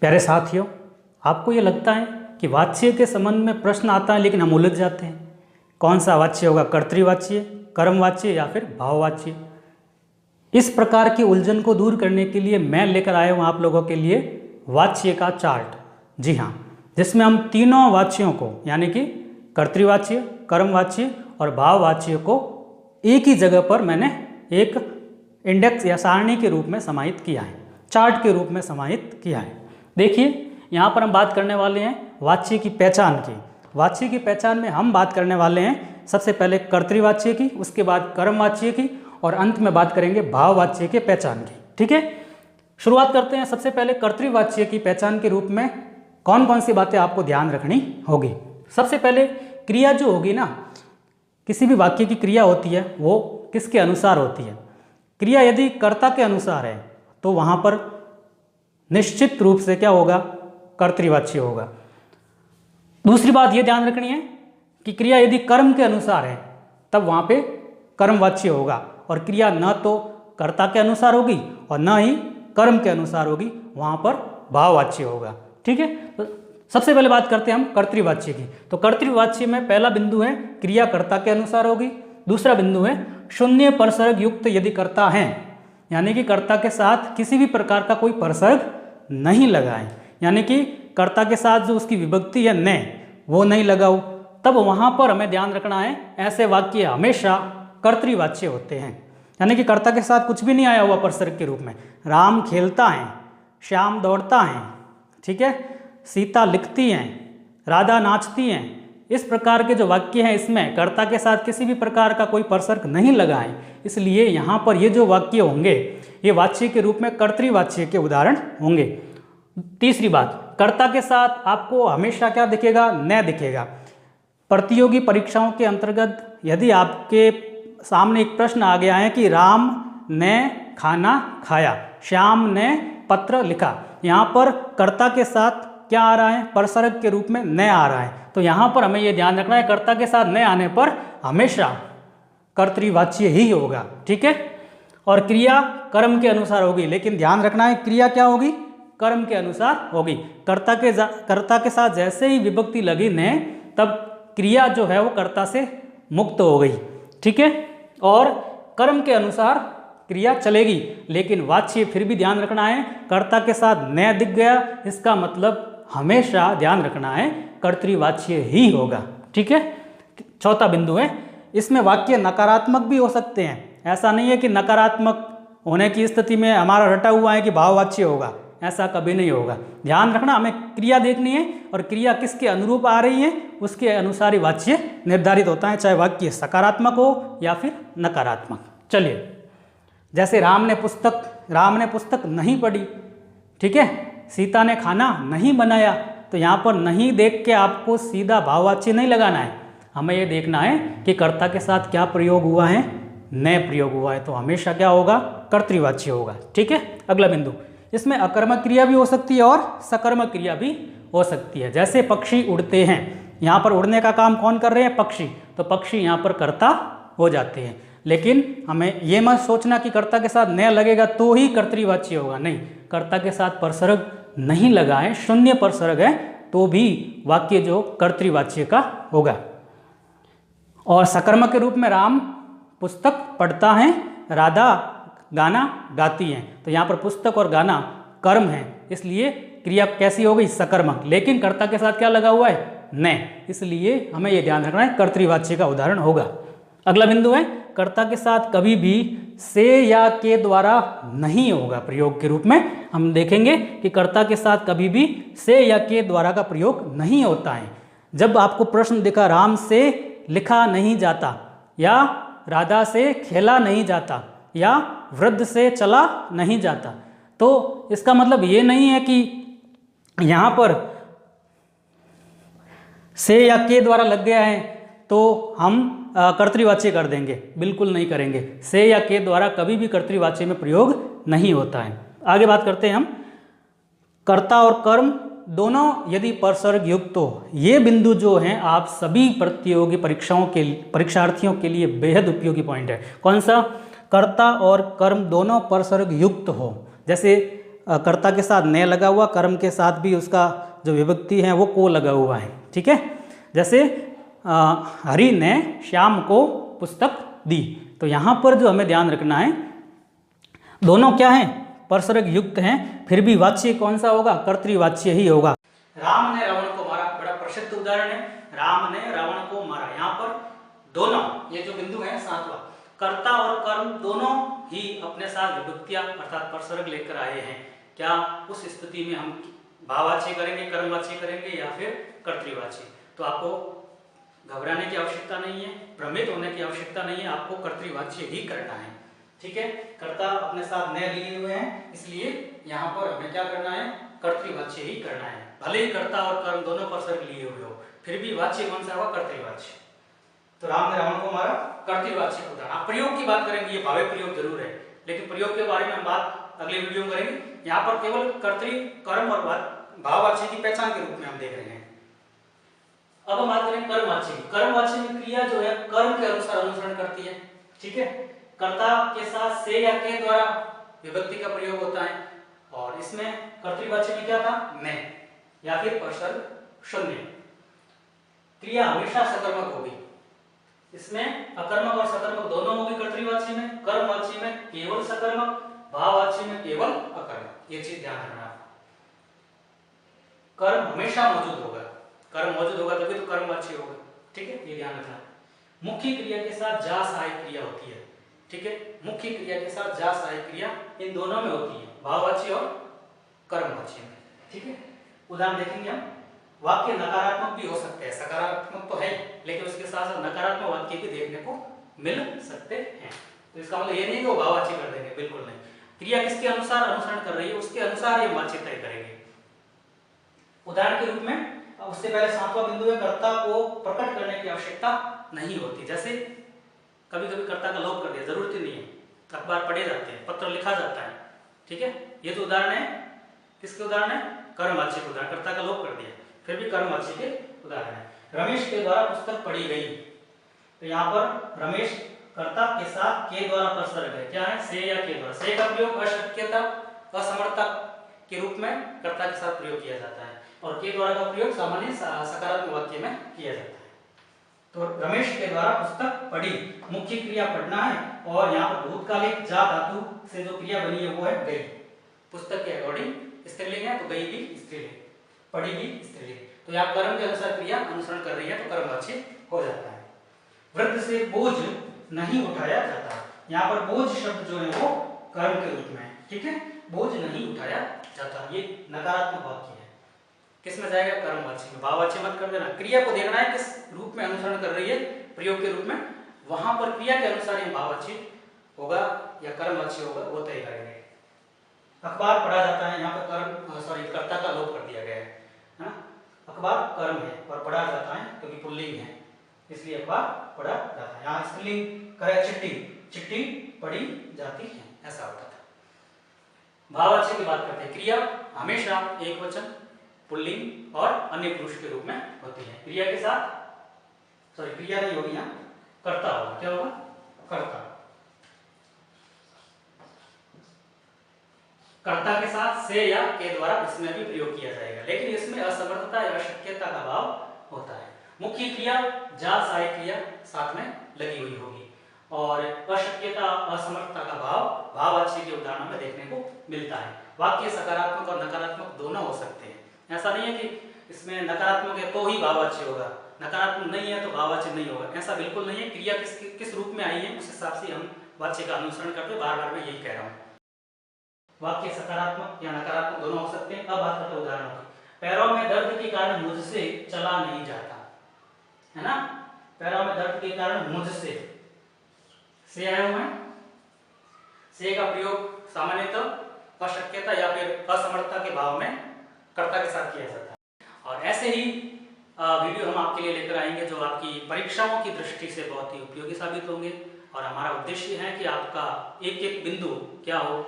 प्यारे साथियों, आपको ये लगता है कि वाच्य के संबंध में प्रश्न आता है लेकिन हम उलझ जाते हैं। कौन सा वाच्य होगा, कर्तृवाच्य, कर्मवाच्य या फिर भाववाच्य? इस प्रकार की उलझन को दूर करने के लिए मैं लेकर आया हूँ आप लोगों के लिए वाच्य का चार्ट। जी हाँ, जिसमें हम तीनों वाच्यों को यानी कि कर्तृवाच्य, कर्मवाच्य और भाववाच्य को एक ही जगह पर मैंने एक इंडेक्स या सारणी के रूप में समाहित किया है, चार्ट के रूप में समाहित किया है। देखिए, यहाँ पर हम बात करने वाले हैं वाच्य की पहचान की। वाच्य की पहचान में हम बात करने वाले हैं सबसे पहले कर्तृवाच्य की, उसके बाद कर्मवाच्य की और अंत में बात करेंगे भाववाच्य के पहचान की। ठीक है, शुरुआत करते हैं। सबसे पहले कर्तृवाच्य की पहचान के रूप में कौन कौन सी बातें आपको ध्यान रखनी होगी। सबसे पहले क्रिया जो होगी ना, किसी भी वाक्य की क्रिया होती है वो किसके अनुसार होती है। क्रिया यदि कर्ता के अनुसार है तो वहाँ पर निश्चित रूप से क्या होगा, कर्तृवाच्य होगा। दूसरी बात ये ध्यान रखनी है कि क्रिया यदि कर्म के अनुसार है तब वहाँ पे कर्मवाच्य होगा, और क्रिया न तो कर्ता के अनुसार होगी और न ही कर्म के अनुसार होगी, वहाँ पर भाववाच्य होगा। ठीक है, तो सबसे पहले बात करते हैं हम कर्तृवाच्य की। तो कर्तृवाच्य में पहला बिंदु है क्रिया कर्ता के अनुसार होगी। दूसरा बिंदु है शून्य परसर्ग युक्त यदि कर्ता है, यानी कि कर्ता के साथ किसी भी प्रकार का कोई परसर्ग नहीं लगाए, यानी कि कर्ता के साथ जो उसकी विभक्ति है ने वो नहीं लगाओ, तब वहाँ पर हमें ध्यान रखना है ऐसे वाक्य हमेशा कर्तृवाच्य होते हैं। यानी कि कर्ता के साथ कुछ भी नहीं आया हुआ परसर्ग के रूप में। राम खेलता है, श्याम दौड़ता है, ठीक है, सीता लिखती हैं, राधा नाचती हैं, इस प्रकार के जो वाक्य हैं इसमें कर्ता के साथ किसी भी प्रकार का कोई परसर्ग नहीं लगा है। इसलिए यहाँ पर ये जो वाक्य होंगे ये वाच्य के रूप में कर्तृवाच्य के उदाहरण होंगे। तीसरी बात, कर्ता के साथ आपको हमेशा क्या दिखेगा, न दिखेगा। प्रतियोगी परीक्षाओं के अंतर्गत यदि आपके सामने एक प्रश्न आ गया है कि राम ने खाना खाया, श्याम ने पत्र लिखा, यहाँ पर कर्ता के साथ क्या आ रहा है, परसर्ग के रूप में न आ रहा है। तो यहाँ पर हमें यह ध्यान रखना है कर्ता के साथ न आने पर हमेशा कर्तृवाच्य ही होगा। ठीक है, और क्रिया कर्म के अनुसार होगी, लेकिन ध्यान रखना है क्रिया क्या होगी, कर्म के अनुसार होगी। कर्ता के साथ जैसे ही विभक्ति लगी ने, तब क्रिया जो है वो कर्ता से मुक्त हो गई। ठीक है, और कर्म के अनुसार क्रिया चलेगी, लेकिन वाच्य फिर भी ध्यान रखना है कर्ता के साथ न दिख गया, इसका मतलब हमेशा ध्यान रखना है कर्तृवाच्य ही होगा। ठीक है, चौथा बिंदु है, इसमें वाक्य नकारात्मक भी हो सकते हैं। ऐसा नहीं है कि नकारात्मक होने की स्थिति में हमारा रटा हुआ है कि भाववाच्य होगा, ऐसा कभी नहीं होगा। ध्यान रखना, हमें क्रिया देखनी है और क्रिया किसके अनुरूप आ रही है उसके अनुसार ही वाच्य निर्धारित होता है, चाहे वाक्य सकारात्मक हो या फिर नकारात्मक। चलिए, जैसे राम ने पुस्तक नहीं पढ़ी, ठीक है, सीता ने खाना नहीं बनाया, तो यहाँ पर नहीं देख के आपको सीधा भाववाच्य नहीं लगाना है, हमें ये देखना है कि कर्ता के साथ क्या प्रयोग हुआ है, न प्रयोग हुआ है, तो हमेशा क्या होगा, कर्तृवाच्य होगा। ठीक है, अगला बिंदु, इसमें अकर्मक क्रिया भी हो सकती है और सकर्मक क्रिया भी हो सकती है। जैसे पक्षी उड़ते हैं, यहाँ पर उड़ने का काम कौन कर रहे हैं, पक्षी, तो पक्षी यहाँ पर कर्ता हो जाते हैं। लेकिन हमें ये मत सोचना कि कर्ता के साथ न लगेगा तो ही कर्तृवाच्य होगा, नहीं, कर्ता के साथ परसर्ग नहीं लगा है, शून्य परसर्ग है, तो भी वाक्य जो कर्तृवाच्य का होगा। और सकर्मक के रूप में राम पुस्तक पढ़ता है, राधा गाना गाती हैं, तो यहाँ पर पुस्तक और गाना कर्म है, इसलिए क्रिया कैसी हो गई, सकर्मक, लेकिन कर्ता के साथ क्या लगा हुआ है, न, इसलिए हमें यह ध्यान रखना है कर्तृवाच्य का उदाहरण होगा। अगला बिंदु है, कर्ता के साथ कभी भी से या के द्वारा नहीं होगा प्रयोग के रूप में। हम देखेंगे कि कर्ता के साथ कभी भी से या के द्वारा का प्रयोग नहीं होता है। जब आपको प्रश्न दिखा राम से लिखा नहीं जाता, या राधा से खेला नहीं जाता, या वृद्ध से चला नहीं जाता, तो इसका मतलब ये नहीं है कि यहाँ पर से या के द्वारा लग गया है तो हम कर्तृवाच्य कर देंगे, बिल्कुल नहीं करेंगे। से या के द्वारा कभी भी कर्तृवाच्य में प्रयोग नहीं होता है। आगे बात करते हैं हम, कर्ता और कर्म दोनों यदि परसर्ग युक्त हो, ये बिंदु जो हैं आप सभी प्रतियोगी परीक्षार्थियों के लिए बेहद उपयोगी पॉइंट है। कौन सा, कर्ता और कर्म दोनों परसर्ग युक्त हो। जैसे कर्ता के साथ ने लगा हुआ, कर्म के साथ भी उसका जो विभक्ति है वो को लगा हुआ है। ठीक है, जैसे हरि ने श्याम को पुस्तक दी, तो यहाँ पर जो हमें ध्यान रखना है, दोनों क्या हैं, परसर्ग युक्त हैं, फिर भी वाच्य कौन सा होगा, कर्तृवाच्य ही होगा। राम ने रावण को मारा, बड़ा प्रसिद्ध उदाहरण है, राम ने रावण को मारा। यहाँ पर दोनों, ये जो बिंदु है सातवां, कर्ता और कर्म दोनों ही अपने साथ विभक्तियां अर्थात परसर्ग लेकर आए हैं। क्या उस स्थिति में हम भाववाच्य करेंगे, कर्मवाच्य करेंगे या फिर कर्तृवाच्य? तो आपको घबराने की आवश्यकता नहीं है, भ्रमित होने की आवश्यकता नहीं है, आपको कर्तृवाच्य ही करना है। ठीक है, कर्ता अपने साथ ने लिए हुए हैं, इसलिए यहाँ पर हमें क्या करना है, कर्तृवाच्य ही करना है। भले ही कर्ता और कर्म दोनों परसर्ग लिए हुए हो, फिर भी वाच्य कौन सा होगा, कर्तृवाच्य। तो राम ने रावण को मारा, कर्तृवाच्य उदाहरण। आप प्रयोग की बात करेंगे, ये भावे प्रयोग जरूर है, लेकिन प्रयोग के बारे में हम बात अगले वीडियो में करेंगे। यहाँ पर केवल कर्तृ, कर्म और भाववाच्य की पहचान के रूप में हम देख रहे हैं। अब हम बात करें कर्मवाच्य की। कर्मवाच्य में क्रिया जो है कर्म के अनुसार अनुसरण करती है। ठीक है, कर्ता के साथ से या के द्वारा विभक्ति का प्रयोग होता है, और इसमें कर्तृवाच्य में क्या था, मैं या फिर परसर्ग शून्य। क्रिया हमेशा सकर्मक होगी, इसमें अकर्मक और सकर्मक दोनों होगी कर्तृवाच्य में। कर्मवाच्य में केवल सकर्मक, भाववाच्य में केवल अकर्मक। ये चीज ध्यान रखना। कर्म हमेशा मौजूद होगा, कर्म मौजूद होगा तभी तो कर्मवाच्य होगा। ठीक है, ये ध्यान रखना। मुख्य क्रिया के साथ जा सहायक क्रिया होती है। ठीक है, मुख्य क्रिया के साथ जा सहायक क्रिया इन दोनों में होती है, भाववाच्य और कर्मवाच्य में। ठीक है, उदाहरण देखेंगे हम। वाक्य नकारात्मक भी हो सकते हैं, सकारात्मक तो है, लेकिन उसके साथ साथ नकारात्मक वाक्य भी देखने को मिल सकते हैं। तो इसका मतलब ये नहीं कि वो भाववाच्य कर देंगे, बिल्कुल नहीं। क्रिया किसके अनुसार अनुसरण कर रही है, उसके अनुसार ये वाच्य तय करेंगे। उदाहरण के रूप में, उससे पहले सातवां बिंदु है, कर्ता को प्रकट करने की आवश्यकता नहीं होती। जैसे कभी कभी कर्ता का लोप कर दिया, जरूरत ही नहीं है, अखबार पढ़े जाते हैं, पत्र लिखा जाता है। ठीक है, ये तो उदाहरण है, किसके उदाहरण है, कर्मवाच्य के उदाहरण। कर्ता का लोप कर दिया, फिर भी कर्मवाच्य के उदाहरण है। रमेश के द्वारा पुस्तक पढ़ी गई, तो यहाँ पर रमेश कर्ता के साथ के द्वारा परसर्ग है, क्या है, से या के द्वारा। से का प्रयोग अशक्यता, असमर्थता के रूप में कर्ता के साथ प्रयोग किया जाता है, और के द्वारा का प्रयोग सामान्य सकारात्मक वाक्य में किया जाता है। तो रमेश के द्वारा पुस्तक पढ़ी, मुख्य क्रिया पढ़ना है, और यहाँ पर भूतकालिक जा धातु से जो क्रिया बनी है वो है गई। पुस्तक के अकॉर्डिंग स्त्रीलिंग है, तो गई भी स्त्रीलिंग, पढ़ी भी स्त्रीलिंग। तो यहाँ कर्म के अनुसार क्रिया अनुसरण कर रही है, तो कर्मवाच्य हो जाता है। वृद्ध से बोझ नहीं उठाया जाता, यहाँ पर बोझ शब्द जो है वो कर्म के रूप में है। ठीक है, बोझ नहीं उठाया जाता, ये नकारात्मक वाक्य है, किस में जाएगा, कर्मवाच्य में। भाववाच्य मत कर देना, क्रिया को देखना है किस रूप में अनुसरण कर रही है, प्रयोग के रूप में, वहां पर क्रिया के अनुसार ये भाववाच्य होगा या कर्मवाच्य होगा, वो तय करेंगे। अखबार पढ़ा जाता है, यहाँ पर कर्ता का लोप कर दिया गया है ना। अखबार कर्म है और पढ़ा जाता है क्योंकि पुल्लिंग है, इसलिए अखबार पढ़ा जाता है। यहाँ स्त्रीलिंग करे चिट्ठी, चिट्ठी पढ़ी जाती है, ऐसा होता था। भाववाच्य की बात करते हैं, क्रिया हमेशा एक वचन, पुल्लिंग और अन्य पुरुष के रूप में होती है। क्रिया के साथ क्रिया नहीं होगी, यहाँ कर्ता होगा, क्या होगा, कर्ता। कर्ता के साथ से या के द्वारा इसमें भी प्रयोग किया जाएगा, लेकिन इसमें असमर्थता या अशक्यता का भाव होता है। मुख्य क्रिया जा सहायक क्रिया साथ में लगी हुई होगी, और अशक्यता असमर्थता का भाव भाववाच्य के उदाहरणों में देखने को मिलता है। वाक्य सकारात्मक और नकारात्मक दोनों हो सकते हैं, ऐसा नहीं है कि इसमें नकारात्मक है तो ही भाववाच्य होगा, नकारात्मक नहीं है तो भाववाच्य नहीं होगा, ऐसा बिल्कुल नहीं है। क्रिया किस रूप में आई है उस हिसाब से हम वाच्य का अनुसरण करते हैं, बार बार मैं यही कह रहा हूँ। वाक्य सकारात्मक या नकारात्मक दोनों हो सकते हैं। अब बात करते हैं उदाहरणों की। पैरों में दर्द के कारण मुझसे चला नहीं जाता, है ना, पैरों में दर्द के कारण मुझसे, से आए हुए हैं, से का प्रयोग सामान्यतः अशक्यता या फिर असमर्थता के भाव में कर्ता के साथ किया जाता है। और ऐसे ही वीडियो हम आपके लिए लेकर आएंगे जो आपकी परीक्षाओं की दृष्टि से बहुत ही उपयोगी साबित होंगे, और हमारा उद्देश्य है कि आपका एक एक बिंदु क्या हो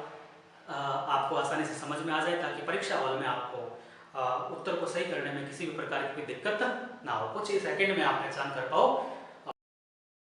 आपको आसानी से समझ में आ जाए, ताकि परीक्षा हॉल में आपको उत्तर को सही करने में किसी भी प्रकार की दिक्कत ना हो, कुछ ही सेकंड में आप पहचान कर पाओ